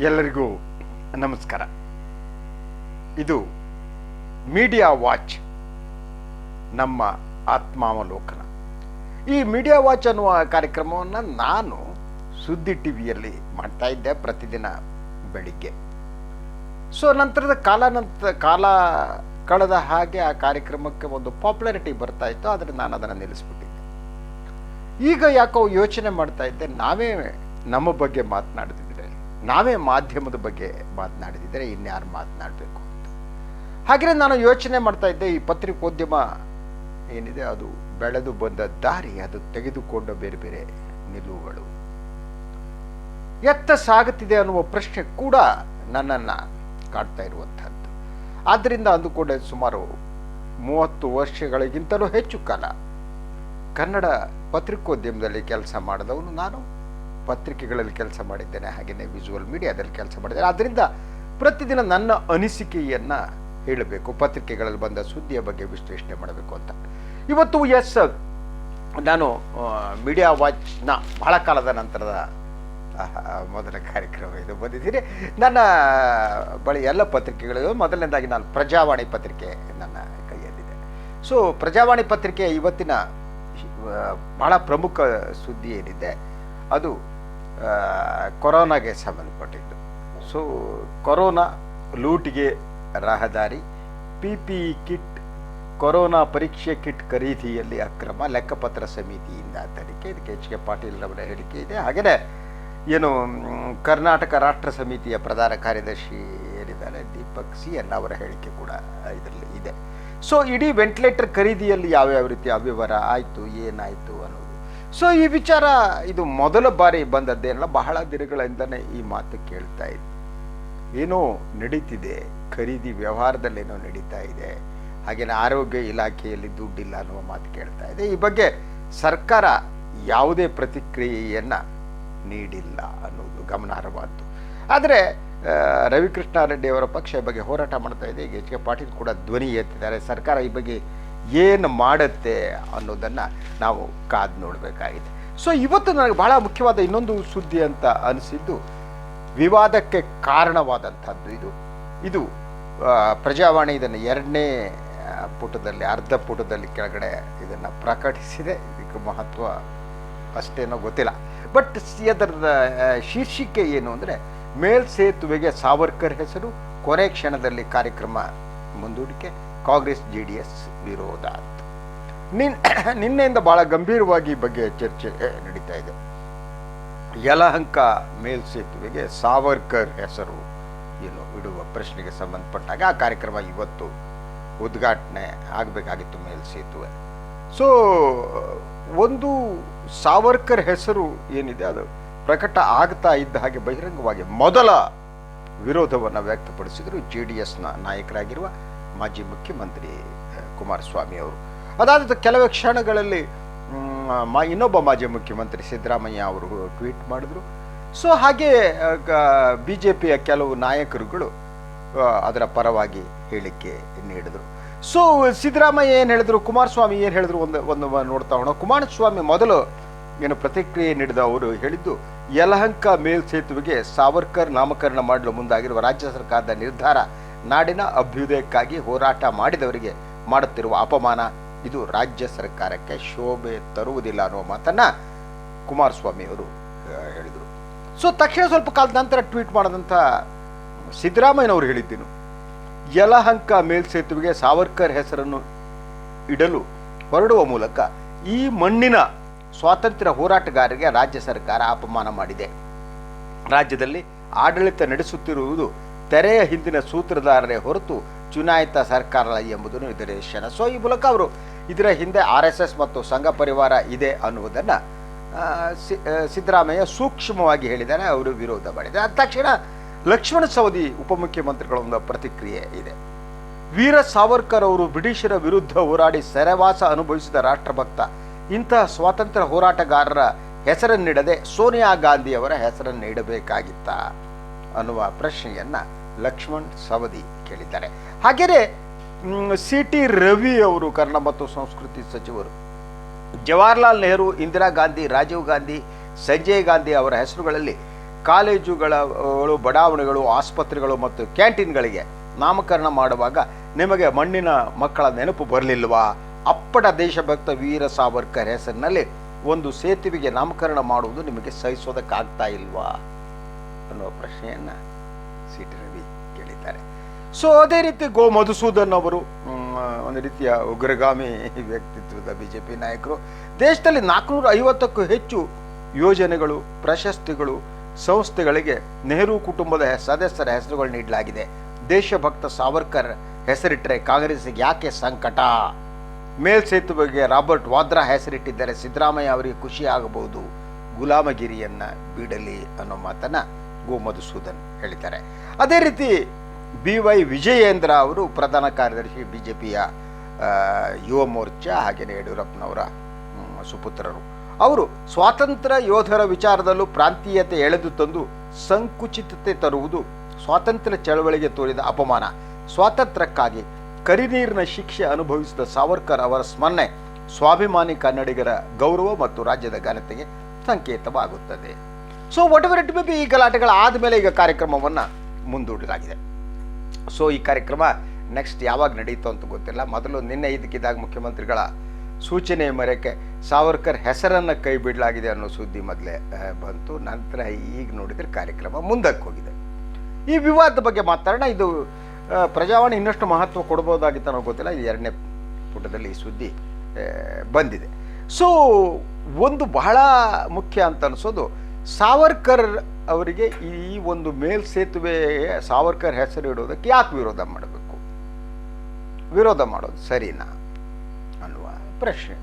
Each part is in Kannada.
ಎಲ್ಲರಿಗೂ ನಮಸ್ಕಾರ. ಇದು ಮೀಡಿಯಾ ವಾಚ್, ನಮ್ಮ ಆತ್ಮಾವಲೋಕನ. ಈ ಮೀಡಿಯಾ ವಾಚ್ ಅನ್ನುವ ಕಾರ್ಯಕ್ರಮವನ್ನು ನಾನು ಸುದ್ದಿ ಟಿವಿಯಲ್ಲಿ ಮಾಡ್ತಾ ಇದ್ದೆ ಪ್ರತಿದಿನ ಬೆಳಿಗ್ಗೆ. ನಂತರದ ಕಾಲ ಕಳೆದ ಹಾಗೆ ಆ ಕಾರ್ಯಕ್ರಮಕ್ಕೆ ಒಂದು ಪಾಪ್ಯುಲಾರಿಟಿ ಬರ್ತಾ ಇತ್ತು, ಆದರೆ ನಾನು ಅದನ್ನು ನಿಲ್ಲಿಸ್ಬಿಟ್ಟಿದ್ದೆ. ಈಗ ಯಾಕೋ ಯೋಚನೆ ಮಾಡ್ತಾ ಇದ್ದೆ, ನಾವೇ ನಮ್ಮ ಬಗ್ಗೆ ಮಾತನಾಡ್ತಿದ್ರೆ, ನಾವೇ ಮಾಧ್ಯಮದ ಬಗ್ಗೆ ಮಾತನಾಡಿದರೆ ಇನ್ಯಾರು ಮಾತನಾಡಬೇಕು ಅಂತ. ಹಾಗೆಯೇ ನಾನು ಯೋಚನೆ ಮಾಡ್ತಾ ಇದ್ದೆ, ಈ ಪತ್ರಿಕೋದ್ಯಮ ಏನಿದೆ ಅದು ಬೆಳೆದು ಬಂದ ದಾರಿ, ಅದು ತೆಗೆದುಕೊಂಡ ಬೇರೆ ಬೇರೆ ನಿಲುವುಗಳು ಎತ್ತ ಸಾಗುತ್ತಿದೆ ಅನ್ನುವ ಪ್ರಶ್ನೆ ಕೂಡ ನನ್ನನ್ನು ಕಾಡ್ತಾ ಇರುವಂಥದ್ದು. ಆದ್ದರಿಂದ ಅಂದುಕೊಂಡೆ, ಸುಮಾರು 30 ವರ್ಷಗಳಿಗಿಂತಲೂ ಹೆಚ್ಚು ಕಾಲ ಕನ್ನಡ ಪತ್ರಿಕೋದ್ಯಮದಲ್ಲಿ ಕೆಲಸ ಮಾಡಿದವನು ನಾನು. ಪತ್ರಿಕೆಗಳಲ್ಲಿ ಕೆಲಸ ಮಾಡಿದ್ದೇನೆ, ಹಾಗೆಯೇ ವಿಜುವಲ್ ಮೀಡಿಯಾದಲ್ಲಿ ಕೆಲಸ ಮಾಡಿದ್ದೇನೆ. ಆದ್ದರಿಂದ ಪ್ರತಿದಿನ ನನ್ನ ಅನಿಸಿಕೆಯನ್ನು ಹೇಳಬೇಕು, ಪತ್ರಿಕೆಗಳಲ್ಲಿ ಬಂದ ಸುದ್ದಿಯ ಬಗ್ಗೆ ವಿಶ್ಲೇಷಣೆ ಮಾಡಬೇಕು ಅಂತ. ಇವತ್ತು ನಾನು ಮೀಡಿಯಾ ವಾಚ್ನ ಬಹಳ ಕಾಲದ ನಂತರದ ಮೊದಲ ಕಾರ್ಯಕ್ರಮ ಇದು ಬಂದಿದ್ದೀನಿ. ನನ್ನ ಬಳಿ ಎಲ್ಲ ಪತ್ರಿಕೆಗಳು, ಮೊದಲನೇದಾಗಿ ನಾನು ಪ್ರಜಾವಾಣಿ ಪತ್ರಿಕೆ ನನ್ನ ಕೈಯಲ್ಲಿದೆ. ಪ್ರಜಾವಾಣಿ ಪತ್ರಿಕೆ ಇವತ್ತಿನ ಬಹಳ ಪ್ರಮುಖ ಸುದ್ದಿ ಏನಿದೆ ಅದು ಕೊರೋನಾಗೆ ಸಂಬಂಧಪಟ್ಟಿದ್ದು. ಕೊರೋನಾ ಲೂಟಿಗೆ ರಹದಾರಿ, PPE ಕಿಟ್, ಕೊರೋನಾ ಪರೀಕ್ಷೆ ಕಿಟ್ ಖರೀದಿಯಲ್ಲಿ ಅಕ್ರಮ, ಲೆಕ್ಕಪತ್ರ ಸಮಿತಿಯಿಂದ ತನಿಖೆ. ಇದಕ್ಕೆ HK ಪಾಟೀಲ್ ಅವರ ಹೇಳಿಕೆ ಇದೆ. ಹಾಗೆಯೇ ಕರ್ನಾಟಕ ರಾಷ್ಟ್ರ ಸಮಿತಿಯ ಪ್ರಧಾನ ಕಾರ್ಯದರ್ಶಿ ಏನಿದ್ದಾರೆ ದೀಪಕ್ CN ಅವರ ಹೇಳಿಕೆ ಕೂಡ ಇದರಲ್ಲಿ ಇದೆ. ಇಡೀ ವೆಂಟಿಲೇಟರ್ ಖರೀದಿಯಲ್ಲಿ ಯಾವ್ಯಾವ ರೀತಿ ಅವ್ಯವಹಾರ ಆಯಿತು, ಏನಾಯಿತು ಅನ್ನೋದು. ಈ ವಿಚಾರ ಇದು ಮೊದಲ ಬಾರಿ ಬಂದದ್ದೇನಲ್ಲ, ಬಹಳ ದಿನಗಳಿಂದನೇ ಈ ಮಾತು ಕೇಳ್ತಾ ಇದೆ. ಏನೋ ನಡೀತಿದೆ, ಖರೀದಿ ವ್ಯವಹಾರದಲ್ಲೇನೋ ನಡೀತಾ ಇದೆ. ಹಾಗೆಯೇ ಆರೋಗ್ಯ ಇಲಾಖೆಯಲ್ಲಿ ದುಡ್ಡಿಲ್ಲ ಅನ್ನುವ ಮಾತು ಕೇಳ್ತಾ ಇದೆ. ಈ ಬಗ್ಗೆ ಸರ್ಕಾರ ಯಾವುದೇ ಪ್ರತಿಕ್ರಿಯೆಯನ್ನು ನೀಡಿಲ್ಲ ಅನ್ನೋದು ಗಮನಾರ್ಹವಾದ್ದು. ಆದರೆ ರವಿಕೃಷ್ಣಾರೆಡ್ಡಿ ಅವರ ಪಕ್ಷ ಈ ಬಗ್ಗೆ ಹೋರಾಟ ಮಾಡ್ತಾ ಇದೆ. ಈಗ HK ಪಾಟೀಲ್ ಕೂಡ ಧ್ವನಿ ಎತ್ತಿದ್ದಾರೆ. ಸರ್ಕಾರ ಈ ಬಗ್ಗೆ ಏನು ಮಾಡುತ್ತೆ ಅನ್ನೋದನ್ನು ನಾವು ಕಾದು ನೋಡಬೇಕಾಗಿದೆ. ಇವತ್ತು ನನಗೆ ಬಹಳ ಮುಖ್ಯವಾದ ಇನ್ನೊಂದು ಸುದ್ದಿ ಅಂತ ಅನಿಸಿದ್ದು, ವಿವಾದಕ್ಕೆ ಕಾರಣವಾದಂಥದ್ದು ಇದು ಪ್ರಜಾವಾಣಿ ಇದನ್ನು 2ನೇ ಪುಟದಲ್ಲಿ, ಅರ್ಧ ಪುಟದಲ್ಲಿ ಕೆಳಗಡೆ ಇದನ್ನು ಪ್ರಕಟಿಸಿದೆ. ಇದಕ್ಕೆ ಮಹತ್ವ ಅಷ್ಟೇನೋ ಗೊತ್ತಿಲ್ಲ. ಬಟ್ ಅದರ ಶೀರ್ಷಿಕೆ ಏನು ಅಂದರೆ, ಮೇಲ್ಸೇತುವೆಗೆ ಸಾವರ್ಕರ್ ಹೆಸರು, ಕೊನೆ ಕ್ಷಣದಲ್ಲಿ ಕಾರ್ಯಕ್ರಮ ಮುಂದೂಡಿಕೆ, ಕಾಂಗ್ರೆಸ್ JDS ವಿರೋಧ ಅಂತ. ನಿನ್ನೆಯಿಂದ ಬಹಳ ಗಂಭೀರವಾಗಿ ಈ ಬಗ್ಗೆ ಚರ್ಚೆ ನಡೀತಾ ಇದೆ. ಯಲಹಂಕ ಮೇಲ್ಸೇತುವೆಗೆ ಸಾವರ್ಕರ್ ಹೆಸರು ಇಡುವ ಪ್ರಶ್ನೆಗೆ ಸಂಬಂಧಪಟ್ಟಾಗ ಆ ಕಾರ್ಯಕ್ರಮ ಇವತ್ತು ಉದ್ಘಾಟನೆ ಆಗಬೇಕಾಗಿತ್ತು, ಮೇಲ್ಸೇತುವೆ. ಒಂದು ಸಾವರ್ಕರ್ ಹೆಸರು ಏನಿದೆ ಅದು ಪ್ರಕಟ ಆಗ್ತಾ ಇದ್ದ ಹಾಗೆ ಬಹಿರಂಗವಾಗಿ ಮೊದಲ ವಿರೋಧವನ್ನು ವ್ಯಕ್ತಪಡಿಸಿದರು JDSನ ನಾಯಕರಾಗಿರುವ ಮಾಜಿ ಮುಖ್ಯಮಂತ್ರಿ ಕುಮಾರಸ್ವಾಮಿ ಅವರು. ಅದಾದ ಕೆಲವೇ ಕ್ಷಣಗಳಲ್ಲಿ ಇನ್ನೊಬ್ಬ ಮಾಜಿ ಮುಖ್ಯಮಂತ್ರಿ ಸಿದ್ದರಾಮಯ್ಯ ಅವರು ಟ್ವೀಟ್ ಮಾಡಿದ್ರು. ಹಾಗೆ BJPಯ ಕೆಲವು ನಾಯಕರುಗಳು ಅದರ ಪರವಾಗಿ ಹೇಳಿಕೆ ನೀಡಿದರು. ಸಿದ್ದರಾಮಯ್ಯ ಏನು ಹೇಳಿದ್ರು, ಕುಮಾರಸ್ವಾಮಿ ಏನು ಹೇಳಿದ್ರು ಒಂದು ನೋಡ್ತಾ ಹೋಗೋಣ. ಕುಮಾರಸ್ವಾಮಿ ಮೊದಲು ಏನು ಪ್ರತಿಕ್ರಿಯೆ ನೀಡಿದ ಅವರು ಹೇಳಿದ್ದು, ಯಲಹಂಕ ಮೇಲ್ಸೇತುವೆಗೆ ಸಾವರ್ಕರ್ ನಾಮಕರಣ ಮಾಡಲು ಮುಂದಾಗಿರುವ ರಾಜ್ಯ ಸರ್ಕಾರದ ನಿರ್ಧಾರ ನಾಡಿನ ಅಭ್ಯುದಯಕ್ಕಾಗಿ ಹೋರಾಟ ಮಾಡಿದವರಿಗೆ ಮಾಡುತ್ತಿರುವ ಅಪಮಾನ, ಇದು ರಾಜ್ಯ ಸರ್ಕಾರಕ್ಕೆ ಶೋಭೆ ತರುವುದಿಲ್ಲ ಅನ್ನುವ ಮಾತನ್ನ ಕುಮಾರಸ್ವಾಮಿ ಅವರು ಹೇಳಿದರು. ತಕ್ಷಣ ಸ್ವಲ್ಪ ಕಾಲದ ನಂತರ ಟ್ವೀಟ್ ಮಾಡಿದಂಥ ಸಿದ್ದರಾಮಯ್ಯನವರು ಹೇಳಿದ್ದೇನು, ಯಲಹಂಕ ಮೇಲ್ಸೇತುವೆಗೆ ಸಾವರ್ಕರ್ ಹೆಸರನ್ನು ಇಡಲು ಹೊರಡುವ ಮೂಲಕ ಈ ಮಣ್ಣಿನ ಸ್ವಾತಂತ್ರ್ಯ ಹೋರಾಟಗಾರರಿಗೆ ರಾಜ್ಯ ಸರ್ಕಾರ ಅಪಮಾನ ಮಾಡಿದೆ. ರಾಜ್ಯದಲ್ಲಿ ಆಡಳಿತ ನಡೆಸುತ್ತಿರುವುದು ತೆರೆಯ ಹಿಂದಿನ ಸೂತ್ರಧಾರರೇ ಹೊರತು ಚುನಾಯಿತ ಸರ್ಕಾರ ಎಂಬುದನ್ನು ಇದರ ನಿದರ್ಶನ. ಈ ಮೂಲಕ ಅವರು ಇದರ ಹಿಂದೆ RSS ಮತ್ತು ಸಂಘ ಪರಿವಾರ ಇದೆ ಅನ್ನುವುದನ್ನು ಸಿದ್ದರಾಮಯ್ಯ ಸೂಕ್ಷ್ಮವಾಗಿ ಹೇಳಿದ್ದಾರೆ. ಅವರು ವಿರೋಧ ಮಾಡಿದ್ದಾರೆ. ಅದ ತಕ್ಷಣ ಲಕ್ಷ್ಮಣ ಸವದಿ ಉಪಮುಖ್ಯಮಂತ್ರಿಗಳ ಒಂದು ಪ್ರತಿಕ್ರಿಯೆ ಇದೆ. ವೀರ ಸಾವರ್ಕರ್ ಅವರು ಬ್ರಿಟಿಷರ ವಿರುದ್ಧ ಹೋರಾಡಿ ಸೆರೆವಾಸ ಅನುಭವಿಸಿದ ರಾಷ್ಟ್ರಭಕ್ತ. ಇಂತಹ ಸ್ವಾತಂತ್ರ್ಯ ಹೋರಾಟಗಾರರ ಹೆಸರನ್ನಿಡದೆ ಸೋನಿಯಾ ಗಾಂಧಿ ಅವರ ಹೆಸರನ್ನು ಇಡಬೇಕಾಗಿತ್ತ ಅನ್ನುವ ಪ್ರಶ್ನೆಯನ್ನ ಲಕ್ಷ್ಮಣ್ ಸವದಿ ಕೇಳಿದ್ದಾರೆ. ಹಾಗೆಯೇ CT ರವಿ ಅವರು ಕನ್ನಡ ಮತ್ತು ಸಂಸ್ಕೃತಿ ಸಚಿವರು ಜವಾಹರ್ಲಾಲ್ ನೆಹರು, ಇಂದಿರಾ ಗಾಂಧಿ, ರಾಜೀವ್ ಗಾಂಧಿ, ಸಂಜಯ್ ಗಾಂಧಿ ಅವರ ಹೆಸರುಗಳಲ್ಲಿ ಕಾಲೇಜುಗಳು, ಬಡಾವಣೆಗಳು, ಆಸ್ಪತ್ರೆಗಳು ಮತ್ತು ಕ್ಯಾಂಟೀನ್ಗಳಿಗೆ ನಾಮಕರಣ ಮಾಡುವಾಗ ನಿಮಗೆ ಮಣ್ಣಿನ ಮಕ್ಕಳ ನೆನಪು ಬರಲಿಲ್ವಾ? ಅಪ್ಪಟ ದೇಶಭಕ್ತ ವೀರ ಸಾವರ್ಕರ್ ಹೆಸರಿನಲ್ಲಿ ಒಂದು ಸೇತುವೆಗೆ ನಾಮಕರಣ ಮಾಡುವುದು ನಿಮಗೆ ಸಹಿಸೋದಕ್ಕಾಗ್ತಾ ಇಲ್ವಾ ಅನ್ನುವ ಪ್ರಶ್ನೆಯನ್ನು ಸಿ ಟಿ ರವಿ ಕೇಳಿದ್ದಾರೆ. ಸೊ ಅದೇ ರೀತಿ ಗೋ ಮಧುಸೂದನ್ ಅವರು ಒಂದು ರೀತಿಯ ಉಗ್ರಗಾಮಿ ವ್ಯಕ್ತಿತ್ವದ ಬಿಜೆಪಿ ನಾಯಕರು. ದೇಶದಲ್ಲಿ 450ಕ್ಕೂ ಹೆಚ್ಚು ಯೋಜನೆಗಳು, ಪ್ರಶಸ್ತಿಗಳು, ಸಂಸ್ಥೆಗಳಿಗೆ ನೆಹರು ಕುಟುಂಬದ ಸದಸ್ಯರ ಹೆಸರುಗಳು ನೀಡಲಾಗಿದೆ. ದೇಶಭಕ್ತ ಸಾವರ್ಕರ್ ಹೆಸರಿಟ್ಟರೆ ಕಾಂಗ್ರೆಸ್ಗೆ ಯಾಕೆ ಸಂಕಟ? ಮೇಲ್ಸೇತುವೆಗೆ ರಾಬರ್ಟ್ ವಾದ್ರಾ ಹೆಸರಿಟ್ಟಿದ್ದರೆ ಸಿದ್ದರಾಮಯ್ಯ ಅವರಿಗೆ ಖುಷಿ ಆಗಬಹುದು, ಗುಲಾಮಗಿರಿಯನ್ನ ಬಿಡಲಿ ಅನ್ನೋ ಮಾತನ್ನ ಗೋ ಮಧುಸೂದನ್ ಹೇಳಿದ್ದಾರೆ. ಅದೇ ರೀತಿ BY ವಿಜಯೇಂದ್ರ ಅವರು ಪ್ರಧಾನ ಕಾರ್ಯದರ್ಶಿ ಬಿಜೆಪಿಯ ಯುವ ಮೋರ್ಚಾ, ಹಾಗೆಯೇ ಯಡಿಯೂರಪ್ಪನವರ ಸುಪುತ್ರರು. ಅವರು ಸ್ವಾತಂತ್ರ್ಯ ಯೋಧರ ವಿಚಾರದಲ್ಲೂ ಪ್ರಾಂತೀಯತೆ ಎಳೆದು ತಂದು ಸಂಕುಚಿತತೆ ತರುವುದು ಸ್ವಾತಂತ್ರ್ಯ ಚಳವಳಿಗೆ ತೋರಿದ ಅಪಮಾನ. ಸ್ವಾತಂತ್ರ್ಯಕ್ಕಾಗಿ ಕರಿನೀರಿನ ಶಿಕ್ಷೆ ಅನುಭವಿಸಿದ ಸಾವರ್ಕರ್ ಅವರ ಸ್ಮರಣೆ ಸ್ವಾಭಿಮಾನಿ ಕನ್ನಡಿಗರ ಗೌರವ ಮತ್ತು ರಾಜ್ಯದ ಘನತೆಗೆ ಸಂಕೇತವಾಗುತ್ತದೆ. So whatever it may be, ಈ ಗಲಾಟೆಗಳ ಆದಮೇಲೆ ಈಗ ಕಾರ್ಯಕ್ರಮವನ್ನು ಮುಂದೂಡಲಾಗಿದೆ. ಸೊ ಈ ಕಾರ್ಯಕ್ರಮ ನೆಕ್ಸ್ಟ್ ಯಾವಾಗ ನಡೀತು ಅಂತ ಗೊತ್ತಿಲ್ಲ. ಮೊದಲು ನಿನ್ನೆ ಇದಕ್ಕಿದ್ದಾಗ ಮುಖ್ಯಮಂತ್ರಿಗಳ ಸೂಚನೆ ಮೇರೆಗೆ ಸಾವರ್ಕರ್ ಹೆಸರನ್ನು ಕೈ ಬಿಡಲಾಗಿದೆ ಅನ್ನೋ ಸುದ್ದಿ ಮೊದಲೇ ಬಂತು. ನಂತರ ಈಗ ನೋಡಿದರೆ ಕಾರ್ಯಕ್ರಮ ಮುಂದಕ್ಕೆ ಹೋಗಿದೆ. ಈ ವಿವಾದದ ಬಗ್ಗೆ ಮಾತಾಡೋಣ. ಇದು ಪ್ರಜಾವಾಣಿ ಇನ್ನಷ್ಟು ಮಹತ್ವ ಕೊಡ್ಬೋದಾಗಿತ್ತು ಅನ್ನೋ ಗೊತ್ತಿಲ್ಲ. ಇದು 2ನೇ ಪುಟದಲ್ಲಿ ಈ ಸುದ್ದಿ ಬಂದಿದೆ. ಸೊ ಒಂದು ಬಹಳ ಮುಖ್ಯ ಅಂತ ಅನಿಸೋದು, ಸಾವರ್ಕರ್ ಅವರಿಗೆ ಈ ಒಂದು ಮೇಲ್ಸೇತುವೆ ಸಾವರ್ಕರ್ ಹೆಸರು ಇಡೋದಕ್ಕೆ ಯಾಕೆ ವಿರೋಧ ಮಾಡಬೇಕು? ವಿರೋಧ ಮಾಡೋದು ಸರಿನಾ ಅನ್ನುವ ಪ್ರಶ್ನೆ.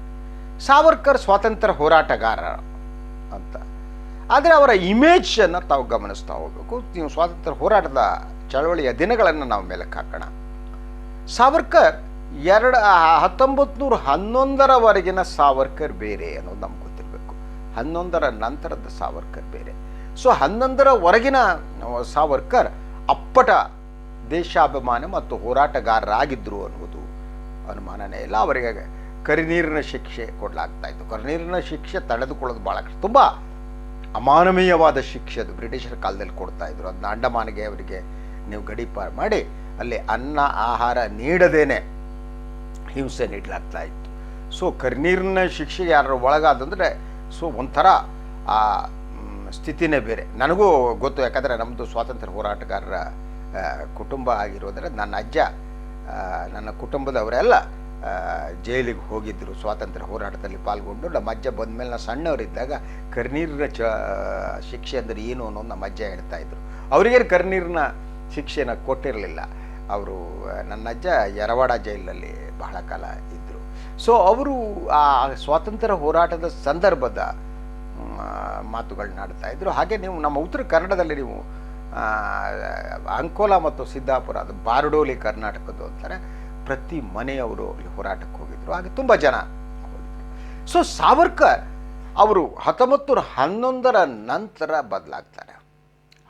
ಸಾವರ್ಕರ್ ಸ್ವಾತಂತ್ರ್ಯ ಹೋರಾಟಗಾರ ಅಂತ, ಆದರೆ ಅವರ ಇಮೇಜನ್ನು ತಾವು ಗಮನಿಸ್ತಾ ಹೋಗಬೇಕು. ನೀವು ಸ್ವಾತಂತ್ರ್ಯ ಹೋರಾಟದ ಚಳವಳಿಯ ದಿನಗಳನ್ನು ನಾವು ಮೇಲಕ್ಕೆ ಹಾಕೋಣ. ಸಾವರ್ಕರ್ 1911ರವರೆಗಿನ ಸಾವರ್ಕರ್ ಬೇರೆ ಅನ್ನೋದು ನಮ್ಗೆ ಗೊತ್ತಿರಬೇಕು. 11ರ ನಂತರದ ಸಾವರ್ಕರ್ ಬೇರೆ. ಸೊ 11ರವರೆಗಿನ ಸಾವರ್ಕರ್ ಅಪ್ಪಟ ದೇಶಾಭಿಮಾನಿ ಮತ್ತು ಹೋರಾಟಗಾರರಾಗಿದ್ದರು ಅನ್ನುವುದು ಅನುಮಾನನೇ ಇಲ್ಲ. ಅವರಿಗೆ ಕರಿನೀರಿನ ಶಿಕ್ಷೆ ಕೊಡಲಾಗ್ತಾ ಇತ್ತು. ಕರಿನೀರಿನ ಶಿಕ್ಷೆ ತಡೆದುಕೊಳ್ಳೋದು ಭಾಳ ಕಷ್ಟ, ತುಂಬ ಅಮಾನವೀಯವಾದ ಶಿಕ್ಷೆ ಅದು. ಬ್ರಿಟಿಷರ ಕಾಲದಲ್ಲಿ ಕೊಡ್ತಾ ಇದ್ರು. ಅದನ್ನ ಅಂಡಮಾನಿಗೆ ಅವರಿಗೆ ನೀವು ಗಡೀಪಾರು ಮಾಡಿ ಅಲ್ಲಿ ಅನ್ನ ಆಹಾರ ನೀಡದೇನೆ ಹಿಂಸೆ ನೀಡಲಾಗ್ತಾ ಇತ್ತು. ಸೊ ಕರಿನೀರಿನ ಶಿಕ್ಷೆಗೆ ಯಾರು ಒಳಗಾದಂದರೆ ಸೊ ಒಂಥರ ಆ ಸ್ಥಿತಿನೇ ಬೇರೆ. ನನಗೂ ಗೊತ್ತು, ಯಾಕಂದರೆ ನಮ್ಮದು ಸ್ವಾತಂತ್ರ್ಯ ಹೋರಾಟಗಾರರ ಕುಟುಂಬ ಆಗಿರೋದ್ರೆ ನನ್ನ ಅಜ್ಜ, ನನ್ನ ಕುಟುಂಬದವರೆಲ್ಲ ಜೈಲಿಗೆ ಹೋಗಿದ್ದರು ಸ್ವಾತಂತ್ರ್ಯ ಹೋರಾಟದಲ್ಲಿ ಪಾಲ್ಗೊಂಡು. ನಮ್ಮ ಅಜ್ಜ ಬಂದಮೇಲೆ ನಾನು ಸಣ್ಣವರಿದ್ದಾಗ ಕರಿನೀರಿನ ಶಿಕ್ಷೆ ಅಂದರೆ ಏನು ಅನ್ನೋದು ನಮ್ಮ ಅಜ್ಜ ಹೇಳ್ತಾಯಿದ್ರು. ಅವರಿಗೇನು ಕರಿನೀರಿನ ಶಿಕ್ಷೆನ ಕೊಟ್ಟಿರಲಿಲ್ಲ. ಅವರು ನನ್ನ ಅಜ್ಜ ಯರವಾಡ ಜೈಲಿನಲ್ಲಿ ಬಹಳ ಕಾಲ ಇದ್ದರು. ಸೊ ಅವರು ಆ ಸ್ವಾತಂತ್ರ್ಯ ಹೋರಾಟದ ಸಂದರ್ಭದ ಮಾತುಗಳನ್ನಾಡ್ತಾ ಇದ್ದರು. ಹಾಗೆ ನೀವು ನಮ್ಮ ಉತ್ತರ ಕನ್ನಡದಲ್ಲಿ ನೀವು ಅಂಕೋಲಾ ಮತ್ತು ಸಿದ್ದಾಪುರ, ಅದು ಬಾರ್ಡೋಲಿ ಕರ್ನಾಟಕದ್ದು ಅಂತಾರೆ, ಪ್ರತಿ ಮನೆಯವರು ಅಲ್ಲಿ ಹೋರಾಟಕ್ಕೆ ಹೋಗಿದ್ರು. ಹಾಗೆ ತುಂಬ ಜನ ಹೋಗಿದ್ರು. ಸೊ ಸಾವರ್ಕರ್ ಅವರು 1911ರ ನಂತರ ಬದಲಾಗ್ತಾರೆ.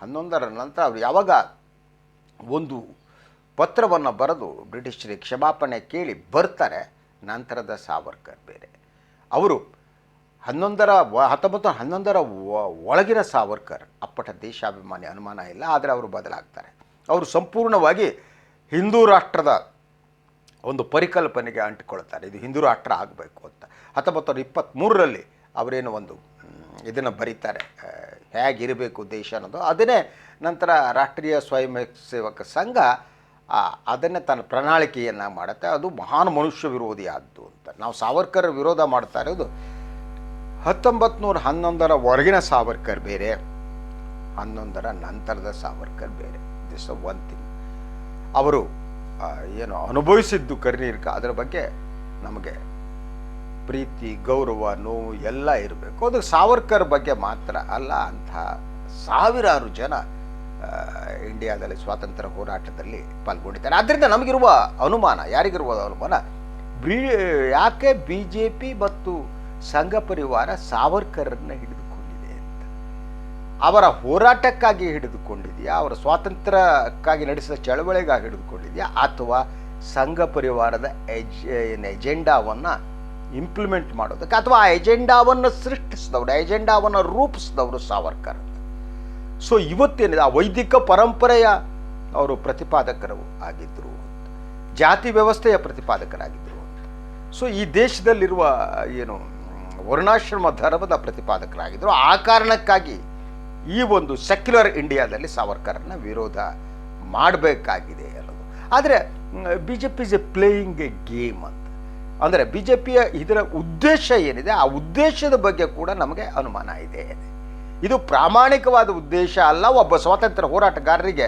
11ರ ನಂತರ ಅವರು ಯಾವಾಗ ಒಂದು ಪತ್ರವನ್ನು ಬರೆದು ಬ್ರಿಟಿಷರಿಗೆ ಕ್ಷಮಾಪಣೆ ಕೇಳಿ ಬರ್ತಾರೆ, ನಂತರದ ಸಾವರ್ಕರ್ ಬೇರೆ. ಅವರು 1911ರ ಒಳಗಿನ ಸಾವರ್ಕರ್ ಅಪ್ಪಟ ದೇಶಾಭಿಮಾನಿ, ಅನುಮಾನ ಇಲ್ಲ. ಆದರೆ ಅವರು ಬದಲಾಗ್ತಾರೆ. ಅವರು ಸಂಪೂರ್ಣವಾಗಿ ಹಿಂದೂ ರಾಷ್ಟ್ರದ ಒಂದು ಪರಿಕಲ್ಪನೆಗೆ ಅಂಟಿಕೊಳ್ತಾರೆ. ಇದು ಹಿಂದೂ ರಾಷ್ಟ್ರ ಆಗಬೇಕು ಅಂತ 1923ರಲ್ಲಿ ಅವರೇನು ಒಂದು ಇದನ್ನು ಬರೀತಾರೆ, ಹೇಗಿರಬೇಕು ದೇಶ ಅನ್ನೋದು. ಅದನ್ನೇ ನಂತರ ರಾಷ್ಟ್ರೀಯ ಸ್ವಯಂ ಸೇವಕ ಸಂಘ ಅದನ್ನೇ ತನ್ನ ಪ್ರಣಾಳಿಕೆಯನ್ನು ಮಾಡುತ್ತೆ. ಅದು ಮಹಾನ್ ಮನುಷ್ಯ ವಿರೋಧಿ ಆದ್ದು ಅಂತ. ನಾವು ಸಾವರ್ಕರ್ ವಿರೋಧ ಮಾಡ್ತಾ ಇರೋದು 1911ರ ಹೊರಗಿನ ಸಾವರ್ಕರ್ ಬೇರೆ, 11ರ ನಂತರದ ಸಾವರ್ಕರ್ ಬೇರೆ. This one thing. ಅವರು ಏನು ಅನುಭವಿಸಿದ್ದು ಕರಿನೀರ್ಕ, ಅದರ ಬಗ್ಗೆ ನಮಗೆ ಪ್ರೀತಿ, ಗೌರವ, ನೋವು ಎಲ್ಲ ಇರಬೇಕು. ಅದು ಸಾವರ್ಕರ್ ಬಗ್ಗೆ ಮಾತ್ರ ಅಲ್ಲ, ಅಂಥ ಸಾವಿರಾರು ಜನ ಇಂಡಿಯಾದಲ್ಲಿ ಸ್ವಾತಂತ್ರ್ಯ ಹೋರಾಟದಲ್ಲಿ ಪಾಲ್ಗೊಂಡಿದ್ದಾರೆ. ಆದ್ದರಿಂದ ನಮಗಿರುವ ಅನುಮಾನ, ಯಾರಿಗಿರುವ ಅನುಮಾನ, ಯಾಕೆ BJP ಮತ್ತು ಸಂಘ ಪರಿವಾರ ಸಾವರ್ಕರನ್ನು ಹಿಡಿದುಕೊಂಡಿದೆ ಅಂತ. ಅವರ ಹೋರಾಟಕ್ಕಾಗಿ ಹಿಡಿದುಕೊಂಡಿದೆಯಾ, ಅವರ ಸ್ವಾತಂತ್ರ್ಯಕ್ಕಾಗಿ ನಡೆಸಿದ ಚಳವಳಿಗಾಗಿ ಹಿಡಿದುಕೊಂಡಿದೆಯಾ, ಅಥವಾ ಸಂಘ ಪರಿವಾರದ ಎಜೆಂಡಾವನ್ನು ಇಂಪ್ಲಿಮೆಂಟ್ ಮಾಡೋದಕ್ಕೆ, ಅಥವಾ ಆ ಎಜೆಂಡಾವನ್ನು ಸೃಷ್ಟಿಸಿದವರು, ಎಜೆಂಡಾವನ್ನು ರೂಪಿಸಿದವರು ಸಾವರ್ಕರ್. ಸೊ ಇವತ್ತೇನಿದೆ ಆ ವೈದಿಕ ಪರಂಪರೆಯ ಅವರು ಪ್ರತಿಪಾದಕರು ಆಗಿದ್ದರು, ಜಾತಿ ವ್ಯವಸ್ಥೆಯ ಪ್ರತಿಪಾದಕರಾಗಿದ್ದರು ಅಂತ. ಸೊ ಈ ದೇಶದಲ್ಲಿರುವ ಏನು ವರ್ಣಾಶ್ರಮ ಧರ್ಮದ ಪ್ರತಿಪಾದಕರಾಗಿದ್ದರು. ಆ ಕಾರಣಕ್ಕಾಗಿ ಈ ಒಂದು ಸೆಕ್ಯುಲರ್ ಇಂಡಿಯಾದಲ್ಲಿ ಸಾವರ್ಕರನ್ನ ವಿರೋಧ ಮಾಡಬೇಕಾಗಿದೆ ಅನ್ನೋದು. ಆದರೆ B J P is A playing A game ಅಂತ. ಅಂದರೆ ಬಿ ಜೆ ಪಿಯ ಇದರ ಉದ್ದೇಶ ಏನಿದೆ ಆ ಉದ್ದೇಶದ ಬಗ್ಗೆ ಕೂಡ ನಮಗೆ ಅನುಮಾನ ಇದೆ. ಇದು ಪ್ರಾಮಾಣಿಕವಾದ ಉದ್ದೇಶ ಅಲ್ಲ. ಒಬ್ಬ ಸ್ವಾತಂತ್ರ್ಯ ಹೋರಾಟಗಾರರಿಗೆ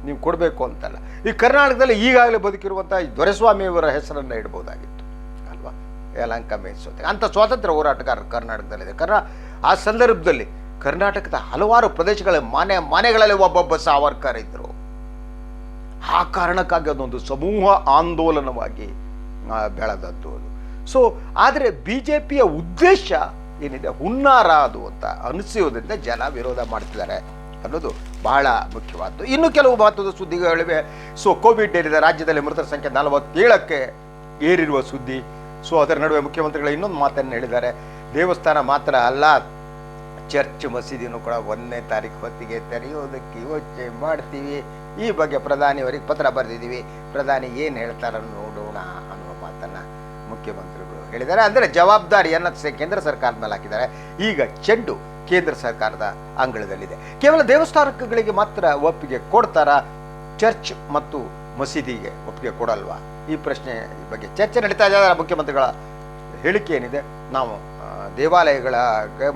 ನೀವು ಕೊಡಬೇಕು ಅಂತಲ್ಲ. ಈ ಕರ್ನಾಟಕದಲ್ಲಿ ಈಗಾಗಲೇ ಬದುಕಿರುವಂಥ ದೊರೆಸ್ವಾಮಿಯವರ ಹೆಸರನ್ನು ಇಡ್ಬೋದಾಗಿತ್ತು ಅಲ್ವಾ, ಯಲಹಂಕ ಮೇಲ್ಸೋತೆ ಅಂಥ ಸ್ವಾತಂತ್ರ್ಯ ಹೋರಾಟಗಾರರು ಕರ್ನಾಟಕದಲ್ಲಿದೆ. ಆ ಸಂದರ್ಭದಲ್ಲಿ ಕರ್ನಾಟಕದ ಹಲವಾರು ಪ್ರದೇಶಗಳ ಮನೆಗಳಲ್ಲಿ ಒಬ್ಬೊಬ್ಬ ಸಾವರ್ಕರ್ ಇದ್ದರು. ಆ ಕಾರಣಕ್ಕಾಗಿ ಅದೊಂದು ಸಮೂಹ ಆಂದೋಲನವಾಗಿ ಬೆಳೆದದ್ದು ಅದು. ಸೊ ಆದರೆ ಬಿ ಜೆ ಪಿಯ ಉದ್ದೇಶ ಏನಿದೆ ಹುನ್ನಾರ ಅದು ಅಂತ ಅನಿಸುವುದರಿಂದ ಜನ ವಿರೋಧ ಮಾಡ್ತಿದ್ದಾರೆ ಅನ್ನೋದು ಬಹಳ ಮುಖ್ಯವಾದ್ದು. ಇನ್ನು ಕೆಲವು ಮಹತ್ವದ ಸುದ್ದಿಗಳಿವೆ. ಸೊ ಕೋವಿಡ್ ಏರಿದ ರಾಜ್ಯದಲ್ಲಿ ಮೃತರ ಸಂಖ್ಯೆ 47ಕ್ಕೆ ಏರಿರುವ ಸುದ್ದಿ. ಸೊ ಅದರ ನಡುವೆ ಮುಖ್ಯಮಂತ್ರಿಗಳು ಇನ್ನೊಂದು ಮಾತನ್ನು ಹೇಳಿದ್ದಾರೆ. ದೇವಸ್ಥಾನ ಮಾತ್ರ ಅಲ್ಲ, ಚರ್ಚ್ ಮಸೀದಿನೂ ಕೂಡ 1ನೇ ತಾರೀಕು ಹೊತ್ತಿಗೆ ತೆರೆಯೋದಕ್ಕೆ ಯೋಚನೆ ಮಾಡ್ತೀವಿ. ಈ ಬಗ್ಗೆ ಪ್ರಧಾನಿಯವರಿಗೆ ಪತ್ರ ಬರೆದಿದ್ದೀವಿ, ಪ್ರಧಾನಿ ಏನು ಹೇಳ್ತಾರ ನೋಡೋಣ ಅನ್ನುವ ಮಾತನ್ನು ಮುಖ್ಯಮಂತ್ರಿಗಳು ಹೇಳಿದ್ದಾರೆ. ಅಂದರೆ ಜವಾಬ್ದಾರಿಯನ್ನು ಕೇಂದ್ರ ಸರ್ಕಾರದ ಮೇಲೆ ಹಾಕಿದ್ದಾರೆ. ಈಗ ಚೆಂಡು ಕೇಂದ್ರ ಸರ್ಕಾರದ ಅಂಗಳದಲ್ಲಿದೆ. ಕೇವಲ ದೇವಸ್ಥಾನಗಳಿಗೆ ಮಾತ್ರ ಒಪ್ಪಿಗೆ ಕೊಡ್ತಾರ, ಚರ್ಚ್ ಮತ್ತು ಮಸೀದಿಗೆ ಒಪ್ಪಿಗೆ ಕೊಡಲ್ವಾ? ಈ ಪ್ರಶ್ನೆ ಬಗ್ಗೆ ಚರ್ಚೆ ನಡೀತಾ ಇದೆ. ಮುಖ್ಯಮಂತ್ರಿಗಳ ಹೇಳಿಕೆ ಏನಿದೆ, ನಾವು ದೇವಾಲಯಗಳ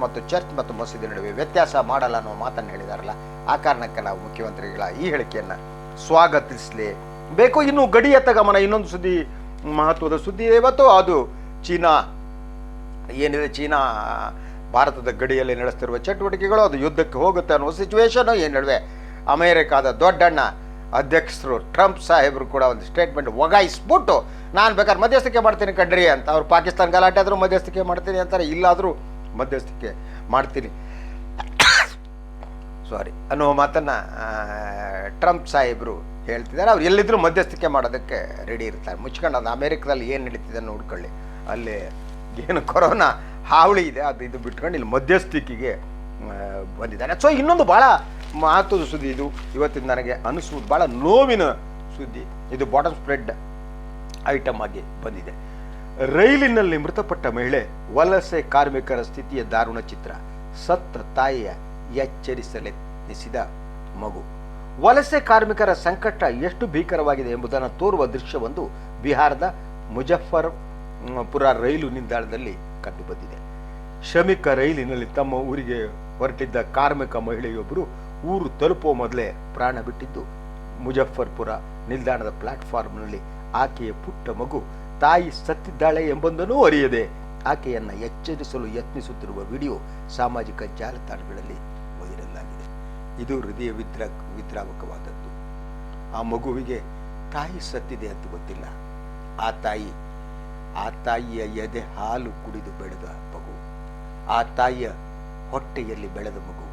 ಮತ್ತು ಚರ್ಚ್ ಮತ್ತು ಮಸೀದಿ ನಡುವೆ ವ್ಯತ್ಯಾಸ ಮಾಡಲ್ಲ ಅನ್ನೋ ಮಾತನ್ನು ಹೇಳಿದಾರಲ್ಲ, ಆ ಕಾರಣಕ್ಕೆ ನಾವು ಮುಖ್ಯಮಂತ್ರಿಗಳ ಈ ಹೇಳಿಕೆಯನ್ನು ಸ್ವಾಗತಿಸಲೇಬೇಕು. ಇನ್ನು ಗಡಿಯತ್ತ ಗಮನ, ಇನ್ನೊಂದು ಸುದ್ದಿ, ಮಹತ್ವದ ಸುದ್ದಿ ಇವತ್ತು. ಅದು ಚೀನಾ ಏನಿದೆ, ಚೀನಾ ಭಾರತದ ಗಡಿಯಲ್ಲಿ ನಡೆಸ್ತಿರುವ ಚಟುವಟಿಕೆಗಳು ಅದು ಯುದ್ಧಕ್ಕೆ ಹೋಗುತ್ತೆ ಅನ್ನೋ ಸಿಚುವೇಶನ್. ಏನು ನಡುವೆ ಅಮೇರಿಕಾದ ದೊಡ್ಡಣ್ಣ ಅಧ್ಯಕ್ಷರು ಟ್ರಂಪ್ ಸಾಹೇಬರು ಕೂಡ ಒಂದು ಸ್ಟೇಟ್ಮೆಂಟ್ ಒಗಾಯಿಸ್ಬಿಟ್ಟು, ನಾನು ಬೇಕಾದ್ರೆ ಮಧ್ಯಸ್ಥಿಕೆ ಮಾಡ್ತೀನಿ ಕಣ್ರಿ ಅಂತ. ಅವ್ರು ಪಾಕಿಸ್ತಾನ ಗಲಾಟೆ ಆದರೂ ಮಧ್ಯಸ್ಥಿಕೆ ಮಾಡ್ತೀನಿ ಅಂತಾರೆ, ಇಲ್ಲಾದರೂ ಮಧ್ಯಸ್ಥಿಕೆ ಮಾಡ್ತೀನಿ ಅನ್ನುವ ಮಾತನ್ನು ಟ್ರಂಪ್ ಸಾಹೇಬರು ಹೇಳ್ತಿದ್ದಾರೆ. ಅವ್ರು ಎಲ್ಲಿದ್ದರೂ ಮಧ್ಯಸ್ಥಿಕೆ ಮಾಡೋದಕ್ಕೆ ರೆಡಿ ಇರ್ತಾರೆ. ಮುಚ್ಕೊಂಡು ಅದು ಅಮೇರಿಕದಲ್ಲಿ ಏನು ನಡೀತಿದೆ ನೋಡ್ಕೊಳ್ಳಿ, ಅಲ್ಲಿ ಏನು ಕೊರೋನಾ ಹಾವಳಿ ಇದೆ ಅದು ಇದು ಬಿಟ್ಕೊಂಡು ಇಲ್ಲಿ ಮಧ್ಯಸ್ಥಿಕೆಗೆ ಬಂದಿದ್ದಾರೆ. ಸೊ ಇನ್ನೊಂದು ಭಾಳ ಮಹತ್ವದ ಸುದ್ದಿ ಇದು ಇವತ್ತಿನ ನನಗೆ ಅನಿಸುವುದು ಭಾಳ ನೋವಿನ ಸುದ್ದಿ. ಇದು ಬಾಟಮ್ ಸ್ಪ್ರೆಡ್ ಐಟಮ್ ಆಗಿ ಬಂದಿದೆ. ರೈಲಿನಲ್ಲಿ ಮೃತಪಟ್ಟ ಮಹಿಳೆ, ವಲಸೆ ಕಾರ್ಮಿಕರ ಸ್ಥಿತಿಯ ದಾರುಣ ಚಿತ್ರ, ಸತ್ತ ತಾಯಿಯ ಎಚ್ಚರಿಸಲೆತ್ನಿಸಿದ ಮಗು. ವಲಸೆ ಕಾರ್ಮಿಕರ ಸಂಕಟ ಎಷ್ಟು ಭೀಕರವಾಗಿದೆ ಎಂಬುದನ್ನು ತೋರುವ ದೃಶ್ಯವೊಂದು ಬಿಹಾರದ ಮುಜಫರ್ಪುರ ರೈಲು ನಿಲ್ದಾಣದಲ್ಲಿ ಕಂಡುಬಂದಿದೆ. ಶ್ರಮಿಕ ರೈಲಿನಲ್ಲಿ ತಮ್ಮ ಊರಿಗೆ ಹೊರಟಿದ್ದ ಕಾರ್ಮಿಕ ಮಹಿಳೆಯೊಬ್ಬರು ಊರು ತಲುಪುವ ಮೊದಲೇ ಪ್ರಾಣ ಬಿಟ್ಟಿದ್ದು, ಮುಜಫರ್ಪುರ ನಿಲ್ದಾಣದ ಪ್ಲಾಟ್ಫಾರ್ಮ್ನಲ್ಲಿ ಆಕೆಯ ಪುಟ್ಟ ಮಗು ತಾಯಿ ಸತ್ತಿದ್ದಾಳೆ ಎಂಬುದನ್ನು ಅರಿಯದೆ ಆಕೆಯನ್ನು ಎಚ್ಚರಿಸಲು ಯತ್ನಿಸುತ್ತಿರುವ ವಿಡಿಯೋ ಸಾಮಾಜಿಕ ಜಾಲತಾಣಗಳಲ್ಲಿ ವೈರಲ್ ಆಗಿದೆ. ಇದು ಹೃದಯ ವಿದ್ರಾವಕವಾದದ್ದು. ಆ ಮಗುವಿಗೆ ತಾಯಿ ಸತ್ತಿದೆ ಅಂತ ಗೊತ್ತಿಲ್ಲ. ಆ ತಾಯಿಯ ಎದೆ ಹಾಲು ಕುಡಿದು ಬೆಳೆದ ಮಗು, ಆ ತಾಯಿಯ ಹೊಟ್ಟೆಯಲ್ಲಿ ಬೆಳೆದ ಮಗು,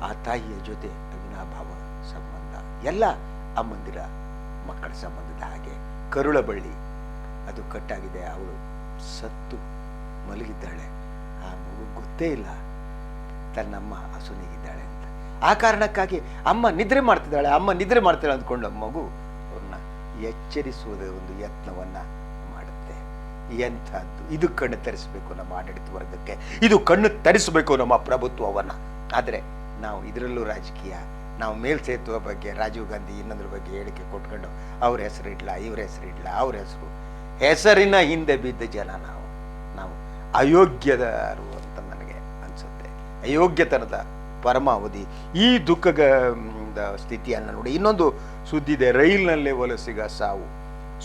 ಆ ತಾಯಿಯ ಜೊತೆ ಅವಿನಾಭಾವ ಸಂಬಂಧ. ಎಲ್ಲ ಅಮ್ಮಂದಿರ ಮಕ್ಕಳ ಸಂಬಂಧದ ಹಾಗೆ ಕರುಳ ಬಳ್ಳಿ ಅದು ಕಟ್ಟಾಗಿದೆ. ಅವಳು ಸತ್ತು ಮಲಗಿದ್ದಾಳೆ. ಆ ಮಗು ಗೊತ್ತೇ ಇಲ್ಲ ತನ್ನಮ್ಮ ಹಸುನಿಗಿದ್ದಾಳೆ ಅಂತ. ಆ ಕಾರಣಕ್ಕಾಗಿ ಅಮ್ಮ ನಿದ್ರೆ ಮಾಡ್ತಿದ್ದಾಳೆ ಅಂದ್ಕೊಂಡು ಮಗು ಅವ್ರನ್ನ ಎಚ್ಚರಿಸುವುದ ಒಂದು ಯತ್ನವನ್ನ ಮಾಡುತ್ತೆ. ಎಂಥದ್ದು ಇದು! ಕಣ್ಣು ತರಿಸಬೇಕು ನಮ್ಮ ಆಡಳಿತ ವರ್ಗಕ್ಕೆ, ಇದು ಕಣ್ಣು ತರಿಸಬೇಕು ನಮ್ಮ ಪ್ರಭುತ್ವವನ್ನ. ಆದರೆ ನಾವು ಇದರಲ್ಲೂ ರಾಜಕೀಯ, ನಾವು ಮೇಲ್ಸೇತುವೆ ಬಗ್ಗೆ ರಾಜೀವ್ ಗಾಂಧಿ ಇನ್ನೊಂದ್ರ ಬಗ್ಗೆ ಹೇಳಿಕೆ ಕೊಟ್ಕೊಂಡು ಅವ್ರ ಹೆಸರು ಇಡ್ಲ, ಇವ್ರ ಹೆಸರು ಇಡ್ಲ, ಅವ್ರ ಹೆಸರಿನ ಹಿಂದೆ ಬಿದ್ದ ಜನ ನಾವು ಅಯೋಗ್ಯದರು ಅಂತ ನನಗೆ ಅನಿಸುತ್ತೆ. ಅಯೋಗ್ಯತನದ ಪರಮಾವಧಿ ಈ ದುಃಖದ ಸ್ಥಿತಿಯನ್ನು ನೋಡಿ. ಇನ್ನೊಂದು ಸುದ್ದಿದೆ, ರೈಲ್ನಲ್ಲೇ ವಲಸಿಗ ಸಾವು.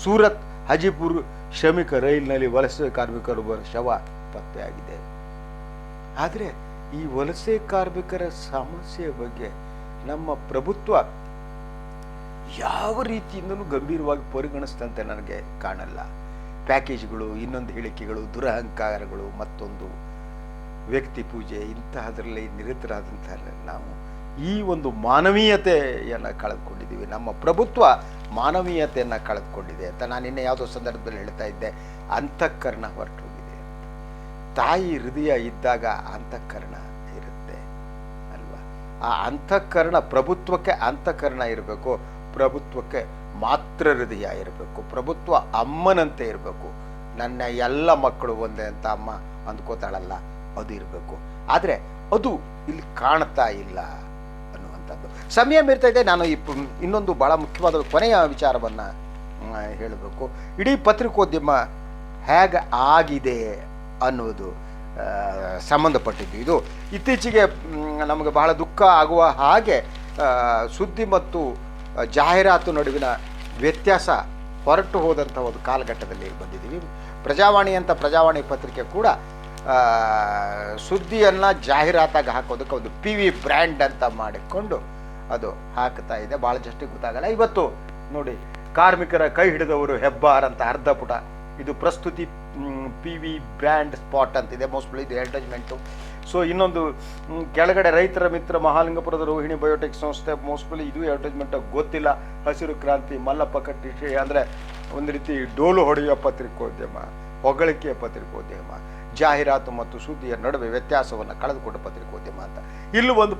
ಸೂರತ್ ಹಾಜಿಪುರ್ ಶ್ರಮಿಕ ರೈಲ್ನಲ್ಲಿ ವಲಸೆ ಕಾರ್ಮಿಕರೊಬ್ಬರ ಶವ ಪತ್ತೆಯಾಗಿದೆ. ಆದರೆ ಈ ವಲಸೆ ಕಾರ್ಮಿಕರ ಸಮಸ್ಯೆಯ ಬಗ್ಗೆ ನಮ್ಮ ಪ್ರಭುತ್ವ ಯಾವ ರೀತಿಯಿಂದಲೂ ಗಂಭೀರವಾಗಿ ಪರಿಗಣಿಸಿದಂತೆ ನನಗೆ ಕಾಣಲ್ಲ. ಪ್ಯಾಕೇಜ್ಗಳು, ಇನ್ನೊಂದು ಹೇಳಿಕೆಗಳು, ದುರಹಂಕಾರಗಳು, ಮತ್ತೊಂದು ವ್ಯಕ್ತಿ ಪೂಜೆ, ಇಂತಹದರಲ್ಲಿ ನಿರತರಾದಂತಹ ನಾವು ಈ ಒಂದು ಮಾನವೀಯತೆಯನ್ನು ಕಳೆದುಕೊಂಡಿದ್ದೀವಿ. ನಮ್ಮ ಪ್ರಭುತ್ವ ಮಾನವೀಯತೆಯನ್ನು ಕಳೆದುಕೊಂಡಿದೆ ಅಂತ ನಾನು ನಿನ್ನೆ ಯಾವುದೋ ಸಂದರ್ಭದಲ್ಲಿ ಹೇಳ್ತಾ ಇದ್ದೆ. ಅಂತಃಕರಣ ಹೊರಟೋಗಿದೆ. ತಾಯಿ ಹೃದಯ ಇದ್ದಾಗ ಅಂತಃಕರಣ ಇರುತ್ತೆ ಅಲ್ವಾ? ಆ ಅಂತಃಕರಣ ಪ್ರಭುತ್ವಕ್ಕೆ ಅಂತಃಕರಣ ಇರಬೇಕು, ಪ್ರಭುತ್ವಕ್ಕೆ ಮಾತೃ ಹೃದಯ ಇರಬೇಕು, ಪ್ರಭುತ್ವ ಅಮ್ಮನಂತೆ ಇರಬೇಕು. ನನ್ನ ಎಲ್ಲ ಮಕ್ಕಳು ಒಂದೇ ಅಂತ ಅಮ್ಮ ಅಂದ್ಕೋತಾಳಲ್ಲ, ಅದು ಇರಬೇಕು. ಆದರೆ ಅದು ಇಲ್ಲಿ ಕಾಣ್ತಾ ಇಲ್ಲ ಅನ್ನುವಂಥದ್ದು. ಸಮಯ ಮೀರ್ತಾ ಇದೆ. ನಾನು ಇನ್ನೊಂದು ಭಾಳ ಮುಖ್ಯವಾದ ಕೊನೆಯ ವಿಚಾರವನ್ನು ಹೇಳಬೇಕು. ಇಡೀ ಪತ್ರಿಕೋದ್ಯಮ ಹೇಗೆ ಆಗಿದೆ ಅನ್ನೋದು ಸಂಬಂಧಪಟ್ಟಿದ್ದು. ಇದು ಇತ್ತೀಚೆಗೆ ನಮಗೆ ಬಹಳ ದುಃಖ ಆಗುವ ಹಾಗೆ ಸುದ್ದಿ ಮತ್ತು ಜಾಹೀರಾತು ನಡುವಿನ ವ್ಯತ್ಯಾಸ ಹೊರಟು ಹೋದಂಥ ಒಂದು ಕಾಲಘಟ್ಟದಲ್ಲಿ ಬಂದಿದ್ದೀವಿ. ಪ್ರಜಾವಾಣಿ ಪತ್ರಿಕೆ ಕೂಡ ಸುದ್ದಿಯನ್ನು ಜಾಹೀರಾತಾಗಿ ಹಾಕೋದಕ್ಕೆ ಒಂದು PV ಬ್ರ್ಯಾಂಡ್ ಅಂತ ಮಾಡಿಕೊಂಡು ಅದು ಹಾಕ್ತಾ ಇದೆ. ಭಾಳ ಜಷ್ಟಿಗೆ ಗೊತ್ತಾಗಲ್ಲ. ಇವತ್ತು ನೋಡಿ, ಕಾರ್ಮಿಕರ ಕೈ ಹಿಡಿದವರು ಹೆಬ್ಬಾರ್ ಅಂತ ಅರ್ಧ ಪುಟ, ಇದು ಪ್ರಸ್ತುತಿ PV ಬ್ರ್ಯಾಂಡ್ ಸ್ಪಾಟ್ ಅಂತಿದೆ. ಮೋಸ್ಟ್ಲಿ ಇದು ಅಡ್ವರ್ಟೈಸ್ಮೆಂಟು. ಸೊ ಇನ್ನೊಂದು ಕೆಳಗಡೆ ರೈತರ ಮಿತ್ರ ಮಹಾಲಿಂಗಪುರದ ರೋಹಿಣಿ ಬಯೋಟೆಕ್ ಸಂಸ್ಥೆ, ಮೋಸ್ಟ್ಲಿ ಇದು ಅಡ್ವರ್ಟೈಸ್ಮೆಂಟ್ ಗೊತ್ತಿಲ್ಲ. ಹಸಿರು ಕ್ರಾಂತಿ, ಮಲ್ಲಪ್ಪ ಕಟ್ಟಿ, ಅಂದರೆ ಒಂದು ರೀತಿ ಡೋಲು ಹೊಡೆಯುವ ಪತ್ರಿಕೋದ್ಯಮ, ಹೊಗಳಿಕೆಯ ಪತ್ರಿಕೋದ್ಯಮ, ಜಾಹೀರಾತು ಮತ್ತು ಸುದ್ದಿಯ ನಡುವೆ ವ್ಯತ್ಯಾಸವನ್ನು ಕಳೆದುಕೊಂಡ ಪತ್ರಿಕೋದ್ಯಮ ಅಂತ. ಇಲ್ಲೂ ಒಂದು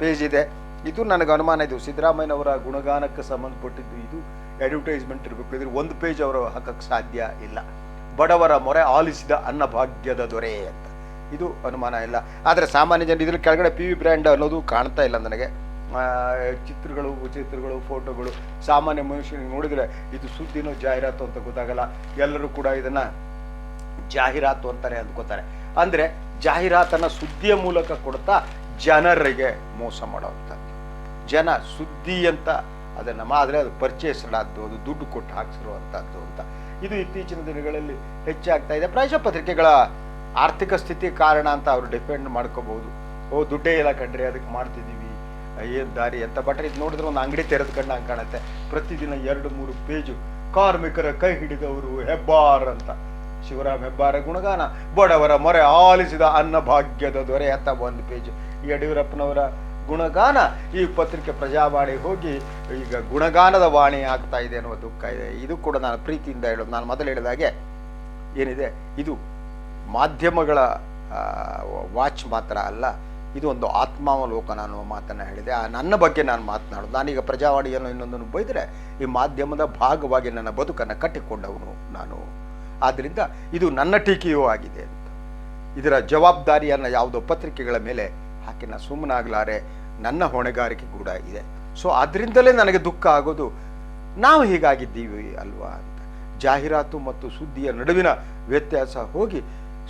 ಪೇಜ್ ಇದೆ. ಇದು ನನಗೆ ಅನುಮಾನ, ಇದು ಸಿದ್ದರಾಮಯ್ಯನವರ ಗುಣಗಾನಕ್ಕೆ ಸಂಬಂಧಪಟ್ಟಿದ್ದು. ಇದು ಅಡ್ವರ್ಟೈಸ್ಮೆಂಟ್ ಇರಬೇಕು. ಇದ್ರ ಒಂದು ಪೇಜ್ ಅವರು ಹಾಕಕ್ಕೆ ಸಾಧ್ಯ ಇಲ್ಲ. ಬಡವರ ಮೊರೆ ಆಲಿಸಿದ ಅನ್ನಭಾಗ್ಯದ ದೊರೆ ಅಂತ, ಇದು ಅನುಮಾನ ಇಲ್ಲ. ಆದರೆ ಸಾಮಾನ್ಯ ಜನ ಇದ್ರ ಕೆಳಗಡೆ PV ಬ್ರ್ಯಾಂಡ್ ಅನ್ನೋದು ಕಾಣ್ತಾ ಇಲ್ಲ ನನಗೆ. ಚಿತ್ರಗಳು, ಫೋಟೋಗಳು ಸಾಮಾನ್ಯ ಮನುಷ್ಯನಿಗೆ ನೋಡಿದರೆ ಇದು ಸುದ್ದಿನೋ ಜಾಹೀರಾತು ಅಂತ ಗೊತ್ತಾಗಲ್ಲ. ಎಲ್ಲರೂ ಕೂಡ ಇದನ್ನು ಜಾಹೀರಾತು ಅಂತಾರೆ ಅಂದ್ಕೋತಾರೆ. ಅಂದರೆ ಜಾಹೀರಾತನ್ನು ಸುದ್ದಿಯ ಮೂಲಕ ಕೊಡ್ತಾ ಜನರಿಗೆ ಮೋಸ ಮಾಡೋವಂಥದ್ದು. ಜನ ಸುದ್ದಿ ಅಂತ ಅದನ್ನು ಆದರೆ ಅದು ಪರ್ಚೇಸ್ಡಾದ್ದು, ಅದು ದುಡ್ಡು ಕೊಟ್ಟು ಹಾಕ್ಸಿರುವಂಥದ್ದು ಅಂತ. ಇದು ಇತ್ತೀಚಿನ ದಿನಗಳಲ್ಲಿ ಹೆಚ್ಚಾಗ್ತಾ ಇದೆ. ಪ್ರಾಯಶಃ ಪತ್ರಿಕೆಗಳ ಆರ್ಥಿಕ ಸ್ಥಿತಿ ಕಾರಣ ಅಂತ ಅವರು ಡಿಪೆಂಡ್ ಮಾಡ್ಕೋಬಹುದು. ದುಡ್ಡೇ ಇಲ್ಲ ಕಣ್ರಿ, ಅದಕ್ಕೆ ಮಾಡ್ತಿದ್ದೀವಿ, ಏನು ದಾರಿ ಅಂತ. ಬಟ್ ಇದು ನೋಡಿದ್ರೆ ಒಂದು ಅಂಗಡಿ ತೆರೆದು ಹಂಗೆ ಕಾಣುತ್ತೆ. ಪ್ರತಿದಿನ 2-3 ಪೇಜು ಕಾರ್ಮಿಕರ ಕೈ ಹಿಡಿದವರು ಹೆಬ್ಬಾರ್ ಅಂತ, ಶಿವರಾಮ್ ಹೆಬ್ಬಾರ ಗುಣಗಾನ, ಬಡವರ ಮೊರೆ ಆಲಿಸಿದ ಅನ್ನಭಾಗ್ಯದ ದೊರೆ ಅಂತ ಒಂದು ಪೇಜ್. ಯಡಿಯೂರಪ್ಪನವರ ಗುಣಗಾನ ಈ ಪತ್ರಿಕೆ ಪ್ರಜಾವಾಣಿ ಹೋಗಿ ಈಗ ಗುಣಗಾನದ ವಾಣಿ ಆಗ್ತಾ ಇದೆ ಅನ್ನುವ ದುಃಖ ಇದೆ. ಇದು ಕೂಡ ನಾನು ಪ್ರೀತಿಯಿಂದ ಹೇಳೋದು. ನಾನು ಮೊದಲು ಹೇಳಿದಾಗೆ ಏನಿದೆ, ಇದು ಮಾಧ್ಯಮಗಳ ವಾಚ್ ಮಾತ್ರ ಅಲ್ಲ, ಇದು ಒಂದು ಆತ್ಮಾವಲೋಕನ ಅನ್ನುವ ಮಾತನ್ನು ಹೇಳಿದೆ. ನನ್ನ ಬಗ್ಗೆ ನಾನು ಮಾತನಾಡೋದು. ನಾನೀಗ ಪ್ರಜಾವಾಣಿಯನ್ನು ಇನ್ನೊಂದನ್ನು ಬೈದರೆ ಈ ಮಾಧ್ಯಮದ ಭಾಗವಾಗಿ ನನ್ನ ಬದುಕನ್ನು ಕಟ್ಟಿಕೊಂಡವನು ನಾನು. ಆದ್ದರಿಂದ ಇದು ನನ್ನ ಟೀಕೆಯೂ ಆಗಿದೆ ಅಂತ. ಇದರ ಜವಾಬ್ದಾರಿಯನ್ನು ಯಾವುದೋ ಪತ್ರಿಕೆಗಳ ಮೇಲೆ ಹಾಕಿ ನಾನು ಸುಮ್ಮನಾಗಲಾರೆ, ನನ್ನ ಹೊಣೆಗಾರಿಕೆ ಕೂಡ ಇದೆ. ಸೊ ಅದರಿಂದಲೇ ನನಗೆ ದುಃಖ ಆಗೋದು, ನಾವು ಹೀಗಾಗಿದ್ದೀವಿ ಅಲ್ವಾ ಅಂತ. ಜಾಹೀರಾತು ಮತ್ತು ಸುದ್ದಿಯ ನಡುವಿನ ವ್ಯತ್ಯಾಸ ಹೋಗಿ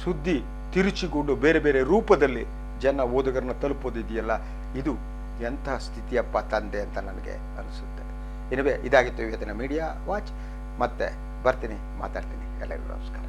ಸುದ್ದಿ ತಿರುಚಿಕೊಂಡು ಬೇರೆ ಬೇರೆ ರೂಪದಲ್ಲಿ ಜನ ಓದುಗರನ್ನ ತಲುಪೋದಿದೆಯಲ್ಲ, ಇದು ಎಂಥ ಸ್ಥಿತಿಯಪ್ಪ ತಂದೆ ಅಂತ ನನಗೆ ಅನಿಸುತ್ತೆ. ಇದಾಗಿತ್ತು ಇವತ್ತಿನ ಮೀಡಿಯಾ ವಾಚ್. ಮತ್ತೆ ಬರ್ತೀನಿ, ಮಾತಾಡ್ತೀನಿ. ಎಲ್ಲರಿಗೂ ನಮಸ್ಕಾರ.